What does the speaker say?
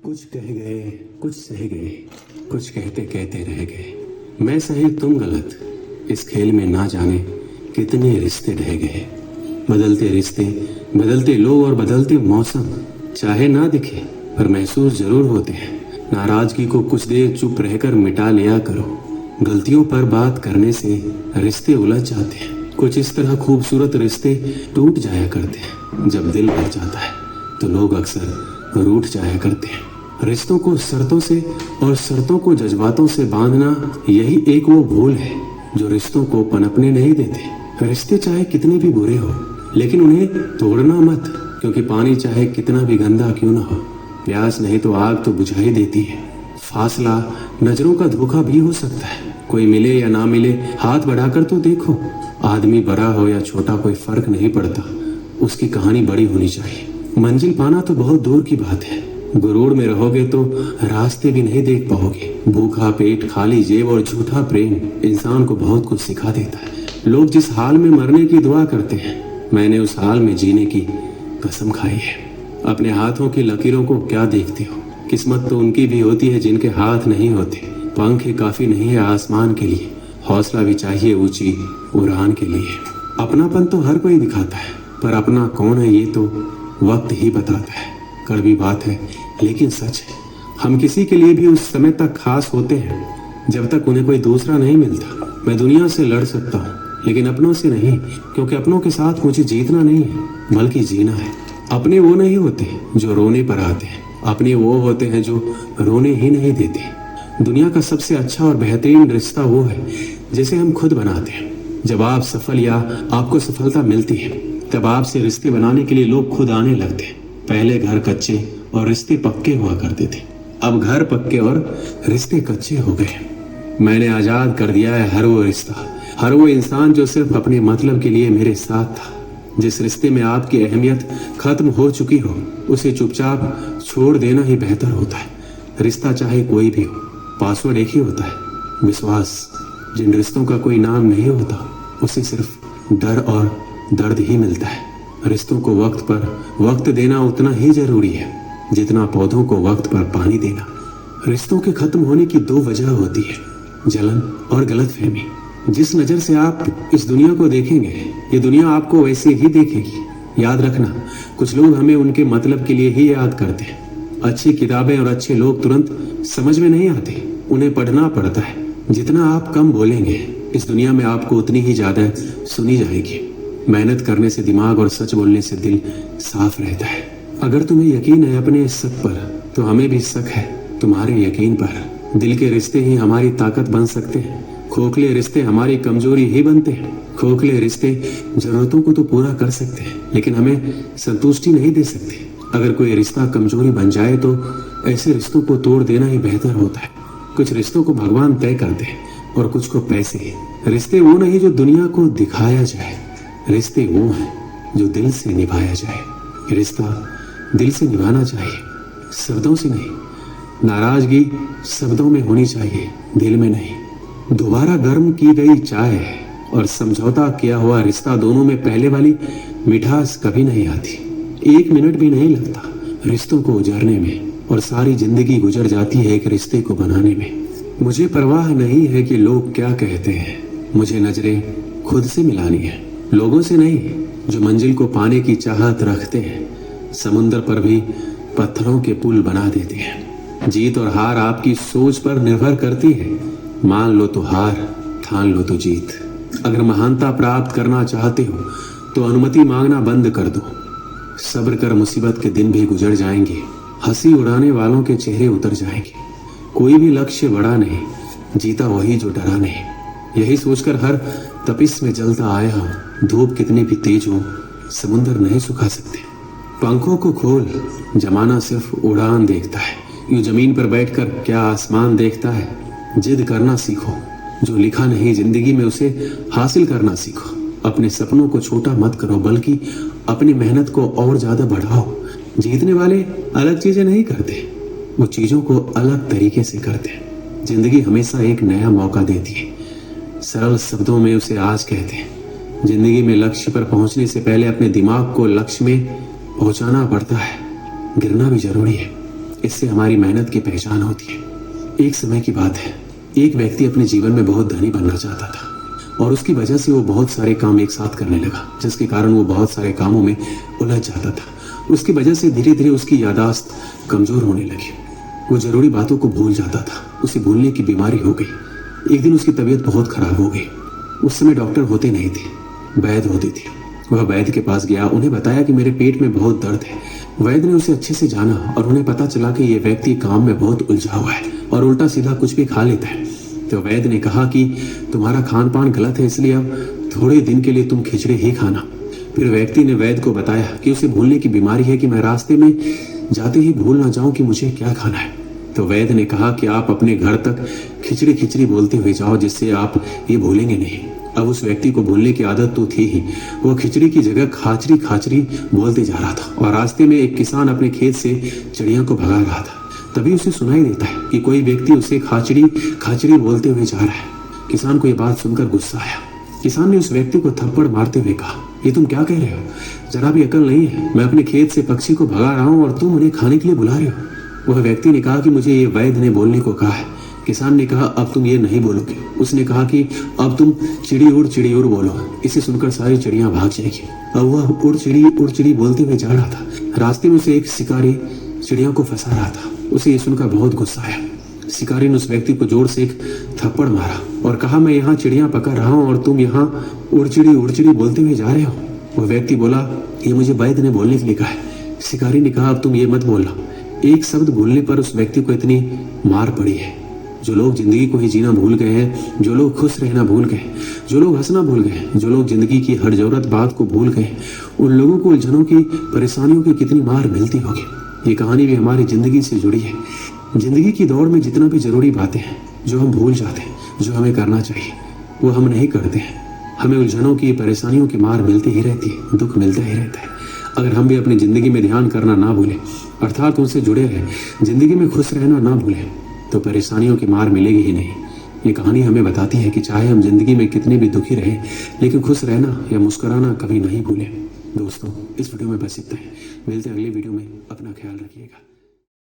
कुछ कह गए, कुछ सह गए, कुछ कहते कहते रह गए। मैं सही तुम गलत, इस खेल में ना जाने कितने रिश्ते ढह गए। बदलते रिश्ते, बदलते लोग और बदलते मौसम, चाहे ना दिखे पर महसूस जरूर होते हैं। नाराजगी को कुछ देर चुप रहकर मिटा लिया करो। गलतियों पर बात करने से रिश्ते उलझ जाते हैं। कुछ इस तरह खूबसूरत रिश्ते टूट जाया करते हैं। जब दिल भर जाता है तो लोग अक्सर रूठ जाया करते हैं। रिश्तों को शर्तों से और शर्तों को जज्बातों से बांधना, यही एक वो भूल है जो रिश्तों को पनपने नहीं देते। रिश्ते चाहे कितने भी बुरे हो, लेकिन उन्हें तोड़ना मत, क्योंकि पानी चाहे कितना भी गंदा क्यों ना हो, प्यास नहीं तो आग तो बुझा ही देती है। फासला नजरों का धोखा भी हो सकता है। कोई मिले या ना मिले, हाथ बढ़ाकर तो देखो। आदमी बड़ा हो या छोटा, कोई फर्क नहीं पड़ता, उसकी कहानी बड़ी होनी चाहिए। मंजिल पाना तो बहुत दूर की बात है। गुरूर में रहोगे तो रास्ते भी नहीं देख पाओगे। भूखा पेट, खाली जेब और झूठा प्रेम इंसान को बहुत कुछ सिखा देता है। लोग जिस हाल में मरने की दुआ करते हैं, मैंने उस हाल में जीने की कसम खाई है। अपने हाथों की लकीरों को क्या देखते हो? किस्मत तो उनकी भी होती है जिनके हाथ नहीं होते। पंख ही काफी नहीं है आसमान के लिए, हौसला भी चाहिए ऊंची उड़ान के लिए। अपनापन तो हर कोई दिखाता है, पर अपना कौन है ये तो वक्त ही बताता है। कड़वी बात है लेकिन सच है। हम किसी के लिए भी उस समय तक खास होते हैं जब तक उन्हें कोई दूसरा नहीं मिलता। मैं दुनिया से लड़ सकता हूँ, लेकिन अपनों से नहीं, क्योंकि अपनों के साथ मुझे जीतना नहीं है बल्कि जीना है। अपने वो नहीं होते जो रोने पर आते हैं, अपने वो होते हैं जो रोने ही नहीं देते। दुनिया का सबसे अच्छा और बेहतरीन रिश्ता वो है जिसे हम खुद बनाते हैं। जब आप सफल या आपको सफलता मिलती है, तब आपसे रिश्ते बनाने के लिए लोग खुद आने लगते हैं। पहले घर कच्चे और रिश्ते पक्के हुआ करते थे, अब घर पक्के और रिश्ते कच्चे हो गए। मैंने आजाद कर दिया है हर वो रिश्ता, हर वो इंसान जो सिर्फ अपने मतलब के लिए मेरे साथ था। जिस रिश्ते में आपकी अहमियत खत्म हो चुकी हो, उसे चुपचाप छोड़ देना ही बेहतर होता है। रिश्ता चाहे कोई भी हो, पासवर्ड एक ही होता है, विश्वास। जिन रिश्तों का कोई नाम नहीं होता, उसे सिर्फ डर और दर्द ही मिलता है। रिश्तों को वक्त पर वक्त देना उतना ही जरूरी है जितना पौधों को वक्त पर पानी देना। रिश्तों के खत्म होने की दो वजह होती है, जलन और गलतफहमी। जिस नजर से आप इस दुनिया को देखेंगे, ये दुनिया आपको वैसे ही देखेगी। याद रखना, कुछ लोग हमें उनके मतलब के लिए ही याद करते हैं। अच्छी किताबें और अच्छे लोग तुरंत समझ में नहीं आते, उन्हें पढ़ना पड़ता है। जितना आप कम बोलेंगे, इस दुनिया में आपको उतनी ही ज्यादा सुनी जाएगी। मेहनत करने से दिमाग और सच बोलने से दिल साफ रहता है। अगर तुम्हें यकीन है अपने इस शक पर, तो हमें भी शक है तुम्हारे यकीन पर। दिल के रिश्ते ही हमारी ताकत बन सकते हैं, खोखले रिश्ते हमारी कमजोरी ही बनते हैं। खोखले रिश्ते जरूरतों को तो पूरा कर सकते हैं, लेकिन हमें संतुष्टि नहीं दे सकते। अगर कोई रिश्ता कमजोरी बन जाए तो ऐसे रिश्तों को तोड़ देना ही बेहतर होता है। कुछ रिश्तों को भगवान तय करते हैं और कुछ को पैसे। रिश्ते वो नहीं जो दुनिया को दिखाया जाए, रिश्ते वो हैं जो दिल से निभाया जाए। रिश्ता दिल से निभाना चाहिए, शब्दों से नहीं। नाराजगी शब्दों में होनी चाहिए, दिल में नहीं। दोबारा गर्म की गई चाय और समझौता किया हुआ रिश्ता, दोनों में पहले वाली मिठास कभी नहीं आती। 1 मिनट भी नहीं लगता रिश्तों को उजारने में, और सारी जिंदगी गुजर जाती है एक रिश्ते को बनाने में। मुझे परवाह नहीं है कि लोग क्या कहते हैं, मुझे नजरें खुद से मिलानी है, लोगों से नहीं जो मंजिल को पाने की चाहत रखते हैं। समुंदर पर भी पत्थरों के पुल बना देते हैं। जीत और हार आपकी सोच पर निर्भर करती है। मान लो तो हार, ठान लो तो जीत। अगर महानता प्राप्त करना चाहते हो तो अनुमति मांगना बंद कर दो। सब्र कर, मुसीबत के दिन भी गुजर जाएंगे, हंसी उड़ाने वालों के चेहरे उतर जाएंगे। कोई भी लक्ष्य बड़ा नहीं, जीता वही जो डरा नहीं। यही सोचकर हर तपिश में जलता आया हूं। धूप कितनी भी तेज हो, समुंदर नहीं सुखा सकते। पंखों को खोल, जमाना सिर्फ उड़ान देखता है। यूं जमीन पर बैठकर क्या आसमान देखता है। जिद करना सीखो, जो लिखा नहीं जिंदगी में उसे हासिल करना सीखो। अपने सपनों को छोटा मत करो, बल्कि अपनी मेहनत को और ज्यादा बढ़ाओ। जीतने वाले अलग चीजें नहीं करते, वो चीजों को अलग तरीके से करते हैं। जिंदगी हमेशा एक नया मौका देती है, सरल शब्दों में उसे आज कहते हैं। जिंदगी में लक्ष्य पर पहुंचने से पहले अपने दिमाग को लक्ष्य में पहुंचाना पड़ता है। गिरना भी जरूरी है, इससे हमारी मेहनत की पहचान होती है। एक समय की बात है, एक व्यक्ति अपने जीवन में बहुत धनी बनना चाहता था और उसकी वजह से वो बहुत सारे काम एक साथ करने लगा, जिसके कारण वो बहुत सारे कामों में उलझ जाता था। उसकी वजह से धीरे धीरे उसकी याददाश्त कमजोर होने लगी। वो जरूरी बातों को भूल जाता था। उसे भूलने की बीमारी हो गई। एक दिन उसकी तबीयत बहुत खराब हो गई। उस समय डॉक्टर होते नहीं थे, वैद्य होते थे। वह वैद्य के पास गया, उन्हें बताया कि मेरे पेट में बहुत दर्द है। वैद्य ने उसे अच्छे से जाना और उन्हें पता चला कि ये व्यक्ति काम में बहुत उलझा हुआ है और उल्टा सीधा कुछ भी खा लेता है। तो वैद्य ने कहा कि तुम्हारा खान पान गलत है, इसलिए अब थोड़े दिन के लिए तुम खिचड़ी ही खाना। फिर व्यक्ति ने वैद्य को बताया कि उसे भूलने की बीमारी है, कि मैं रास्ते में जाते ही भूल ना जाऊं कि मुझे क्या खाना है। तो वैद्य ने कहा कि आप अपने घर तक खिचड़ी खिचड़ी बोलते हुए जाओ, जिससे आप ये भूलेंगे नहीं। अब उस व्यक्ति को भूलने की आदत तो थी ही, वो खिचड़ी की जगह खाचरी खाचरी बोलते जा रहा था। और रास्ते में एक किसान अपने खेत से चिड़िया को भगा रहा था। तभी उसे सुनाई देता है कि कोई व्यक्ति उसे खाचरी खाचरी बोलते हुए जा रहा है। किसान को यह बात सुनकर गुस्सा आया। किसान ने उस व्यक्ति को थप्पड़ मारते हुए कहा, ये तुम क्या कह रहे हो? जरा भी अकल नहीं है। मैं अपने खेत से पक्षी को भगा रहा हूँ और तुम उन्हें खाने के लिए बुला रहे हो। वह व्यक्ति ने कहा कि मुझे ये वैद्य ने बोलने को कहा है। किसान ने कहा, अब तुम ये नहीं बोलोगे। उसने कहा कि अब तुम चिड़ी उड़ बोलो। इसे सुनकर सारी चिड़ियां भाग जाएगी। अब वह उड़ चिड़ी बोलते हुए जा रहा था। रास्ते में से एक शिकारी चिड़िया को फंसा रहा था। उसे ये सुनकर बहुत गुस्सा आया। शिकारी ने उस व्यक्ति को जोर से एक थप्पड़ मारा और कहा, मैं यहाँ चिड़िया पकड़ रहा हूँ और तुम यहाँ उड़ चिड़ी बोलते हुए जा रहे हो। वह व्यक्ति बोला, ये मुझे वैद्य ने बोलने के लिए कहा है। शिकारी ने कहा, अब तुम ये मत बोलना। एक शब्द भूलने पर उस व्यक्ति को इतनी मार पड़ी है। जो लोग जिंदगी को ही जीना भूल गए हैं, जो लोग खुश रहना भूल गए, जो लोग हंसना भूल गए, जो लोग जिंदगी की हर जरूरत बात को भूल गए, उन लोगों को उलझनों की, परेशानियों की कितनी मार मिलती होगी। ये कहानी भी हमारी जिंदगी से जुड़ी है। जिंदगी की दौड़ में जितना भी जरूरी बातें हैं जो हम भूल जाते हैं, जो हमें करना चाहिए, वो हम नहीं करते हैं। हमें उलझनों की, परेशानियों की मार मिलती ही रहती है, दुख मिलता ही रहता है। अगर हम भी अपनी जिंदगी में ध्यान करना ना भूलें, अर्थात उनसे जुड़े रहें, जिंदगी में खुश रहना ना भूलें, तो परेशानियों की मार मिलेगी ही नहीं। ये कहानी हमें बताती है कि चाहे हम जिंदगी में कितने भी दुखी रहें, लेकिन खुश रहना या मुस्कुराना कभी नहीं भूलें। दोस्तों, इस वीडियो में बस इतना ही। मिलते हैं अगले वीडियो में। अपना ख्याल रखिएगा।